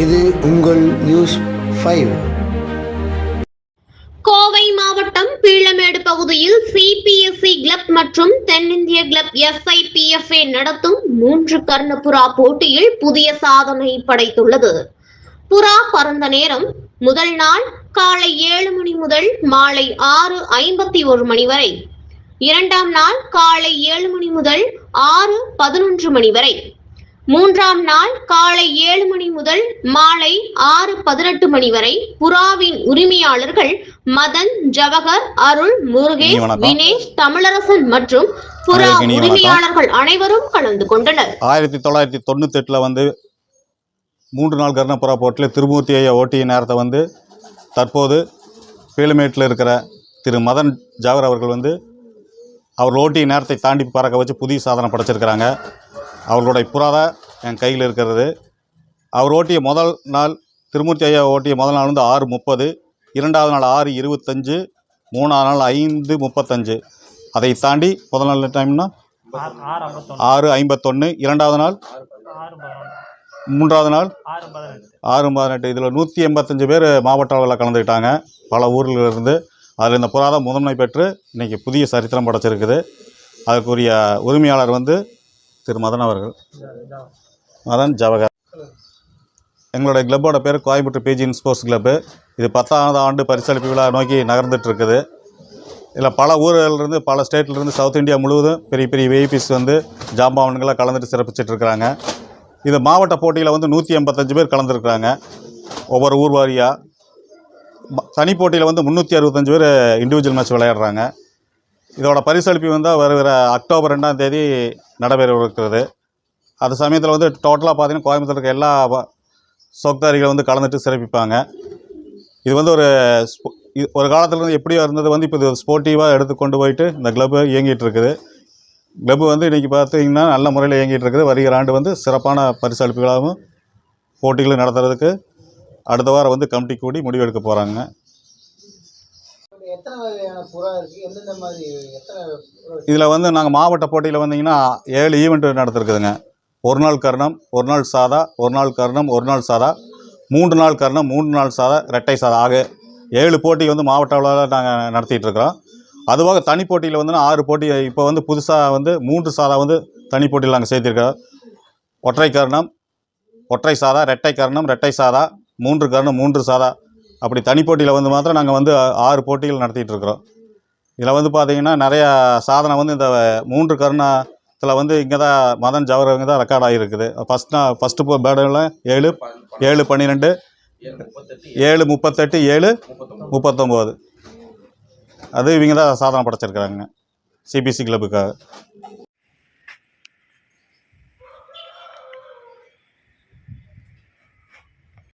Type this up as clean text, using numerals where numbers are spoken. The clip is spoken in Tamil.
இது உங்கள் நியூஸ் 5. கோவை மாவட்டம் பீளமேடு பகுதியில் சிபிஎஸ்இ கிளப் மற்றும் தென்னிந்திய கிளப் SIPFA நடத்தும் 3 கர்ணப்புறா போட்டியில் புதிய சாதனை படைத்துள்ளது. புறா பறந்த நேரம் முதல் நாள் காலை 7 மணி முதல் மாலை 6:51 மணி வரை, இரண்டாம் நாள் காலை 7 மணி முதல் 6:11 மணி வரை, மூன்றாம் நாள் காலை 7 மணி முதல் மாலை 6:18 மணி வரை. புறாவின் உரிமையாளர்கள் மதன், ஜவஹர், அருள், முருகேஷ், வினேஷ், தமிழரசன் மற்றும் புறா உரிமையாளர்கள் அனைவரும் கலந்து கொண்டனர். 1998 3 நாள் கர்ணப்புறா போட்டியில் திருமூர்த்தி ஐயா ஓட்டிய நேரத்தை தற்போது பீளமேட்டில் இருக்கிற திரு மதன் ஜவஹர் அவர்கள் அவர் ஓட்டிய நேரத்தை தாண்டி பறக்க வச்சு புதிய சாதனை படைச்சிருக்கிறாங்க. அவர்களுடைய புறா என் கையில் இருக்கிறது. அவர் ஓட்டிய முதல் நாள், திருமூர்த்தி ஐயா ஓட்டிய முதல் நாள் 6:30, இரண்டாவது நாள் 6:25, மூணாவது நாள் 5:35. அதை தாண்டி முதல் நாள் டைம்னா 6:51, இரண்டாவது நாள், மூன்றாவது நாள் 6:18. இதில் 185 பேர் மாவட்ட அளவில் கலந்துக்கிட்டாங்க பல ஊரில் இருந்து. அதில் இந்த புறா தான் முதன்மை பெற்று இன்றைக்கி புதிய சரித்திரம் படைச்சிருக்குது. அதற்குரிய உரிமையாளர் திரு மதன் அவர்கள், மதன் ஜவஹர். எங்களுடைய கிளப்போட பேர் கோயம்புத்தூர் PG ஸ்போர்ட்ஸ் கிளப்பு. இது 10வது ஆண்டு பரிசளிப்பு விழா நோக்கி நகர்ந்துட்டு இருக்குது. இதில் பல ஊர்களிலிருந்து, பல ஸ்டேட்லேருந்து, சவுத் இந்தியா முழுவதும் பெரிய பெரிய VIPs ஜாம்பவான்களாக கலந்துட்டு சிறப்பிச்சிட்டு இருக்கிறாங்க. இது மாவட்ட போட்டியில் 185 பேர் கலந்துருக்குறாங்க. ஒவ்வொரு ஊர் வாரியாக தனி போட்டியில் 365 பேர் இண்டிவிஜுவல் மேட்ச் விளையாடுறாங்க. இதோட பரிசளிப்பு வருகிற அக்டோபர் 2ஆம் தேதி நடைபெற இருக்கிறது. அது சமயத்தில் டோட்டலாக பார்த்தீங்கன்னா கோயம்புத்தூர் இருக்க எல்லா சொக்தாரிகள் கலந்துட்டு சிறப்பிப்பாங்க. இது ஒரு காலத்தில் எப்படியோ இருந்தது இப்போ இது ஸ்போர்ட்டிவாக எடுத்து கொண்டு போயிட்டு இந்த கிளப்பு இயங்கிட்டு இருக்குது. கிளப்பு இன்றைக்கி பார்த்தீங்கன்னா நல்ல முறையில் இயங்கிட்டு இருக்குது. வருகிற ஆண்டு சிறப்பான பரிசளிப்புகளாகவும் போட்டிகளும் நடத்துறதுக்கு அடுத்த வாரம் கமிட்டி கூடி முடிவெடுக்க போகிறாங்க. இதில் நாங்கள் மாவட்ட போட்டியில் 7 ஈவெண்ட் நடத்திருக்குதுங்க. 1 நாள் கர்ணம், 1 நாள் சாதா, 1 நாள் கர்ணம், 1 நாள் சாதா, 3 நாள் கர்ணம், 3 நாள் சாதா, ரெட்டை சாதா ஆக 7 போட்டி மாவட்ட அளவில் நாங்கள் நடத்திட்டு இருக்கிறோம். அதுவாக தனி போட்டியில் 6 போட்டி. இப்போ புதுசாக 3 சாதா தனி போட்டியில் நாங்கள் சேர்த்திருக்கிறோம். ஒற்றை கர்ணம், ஒற்றை சாதா, ரெட்டை கர்ணம், ரெட்டை சாதா, 3 கர்ணம், 3 சாதா, அப்படி தனி போட்டியில் மாத்திரம் நாங்கள் 6 போட்டிகள் நடத்திட்டு இருக்கிறோம். இதில் பார்த்தீங்கன்னா நிறையா சாதனை இந்த 3 கர்ணத்தில் இங்கே தான் மதன் ஜவஹர் தான் ரெக்கார்ட் ஆகிருக்குது. ஃபஸ்ட்டு பேடில் 7:12, 7:38, 7:39 அது இவங்க தான் சாதனை படைச்சிருக்கிறாங்க CBC கிளப்புக்காக.